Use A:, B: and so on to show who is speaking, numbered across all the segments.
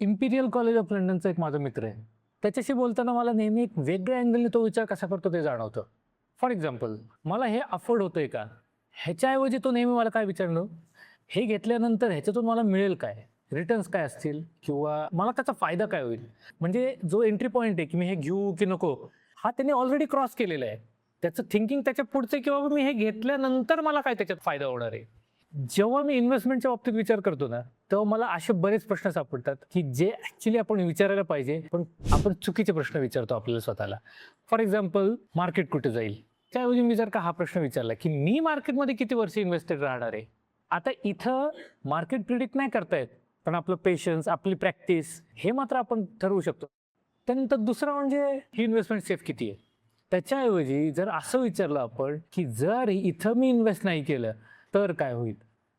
A: Imperial college of लंडनचा एक माझा मित्र आहे. त्याच्याशी बोलताना मला नेहमी एक वेगळ्या अँगलने तो विचार कसा करतो ते जाणवतं. फॉर एक्झाम्पल, मला हे अफोर्ड होतंय का? ह्याच्याऐवजी तो नेहमी मला काय विचारतो, हे घेतल्यानंतर ह्याच्यातून मला मिळेल काय? रिटर्न्स काय असतील? किंवा मला त्याचा फायदा काय होईल? म्हणजे जो एंट्री पॉइंट आहे, की मी हे घेऊ की नको, हा त्याने ऑलरेडी क्रॉस केलेला आहे. त्याचं थिंकिंग त्याच्या पुढचं, की बाबा मी हे घेतल्यानंतर मला काय त्याच्यात फायदा होणार आहे. जेव्हा मी इन्व्हेस्टमेंटच्या बाबतीत विचार करतो ना, तेव्हा मला असे बरेच प्रश्न सापडतात, की जे ॲक्चुअली आपण विचारायला पाहिजे, पण आपण चुकीचे प्रश्न विचारतो आपल्याला स्वतःला. फॉर एक्झाम्पल, मार्केट कुठे जाईल? त्याऐवजी मी जर का हा प्रश्न विचारला, की मी मार्केटमध्ये किती वर्ष इन्व्हेस्टेड राहणार आहे? आता इथं मार्केट प्रिडिक्ट नाही करता येत, पण आपलं पेशन्स, आपली प्रॅक्टिस हे मात्र आपण ठरवू शकतो. त्यानंतर दुसरं म्हणजे ही इन्व्हेस्टमेंट सेफ किती आहे? त्याच्याऐवजी जर असं विचारलं आपण, की जर इथं मी इन्व्हेस्ट नाही केलं, तर काय होईल?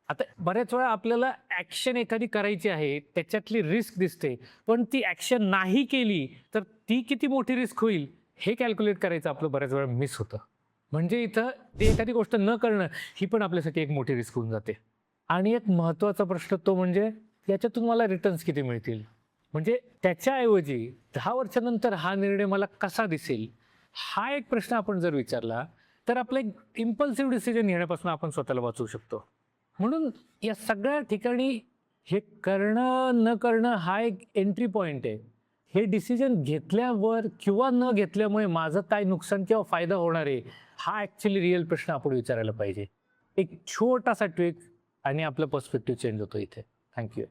A: आता बऱ्याच वेळा आपल्याला ॲक्शन एखादी करायची आहे, त्याच्यातली रिस्क दिसते, पण ती ॲक्शन नाही केली, तर ती किती मोठी रिस्क होईल, हे कॅल्क्युलेट करायचं आपलं बऱ्याच वेळा मिस होतं. म्हणजे इथं ती एखादी गोष्ट न करणं, ही पण आपल्यासाठी एक मोठी रिस्क होऊन जाते. आणि एक महत्त्वाचा प्रश्न तो म्हणजे, याच्यातून मला रिटर्न्स किती मिळतील? म्हणजे त्याच्याऐवजी 10 वर्षानंतर हा निर्णय मला कसा दिसेल? हा एक प्रश्न आपण जर विचारला, तर आपलं एक इम्पल्सिव्ह डिसिजन घेण्यापासून आपण स्वतःला वाचवू शकतो. म्हणून या सगळ्या ठिकाणी हे करणं, न करणं हा एक एंट्री पॉइंट आहे. हे डिसिजन घेतल्यावर किंवा न घेतल्यामुळे माझं काय नुकसान किंवा फायदा होणार आहे, हा ॲक्चुअली रिअल प्रश्न आपण विचारायला पाहिजे. एक छोटासा ट्विक आणि आपला पर्स्पेक्टिव्ह चेंज होतो इथे. Thank you.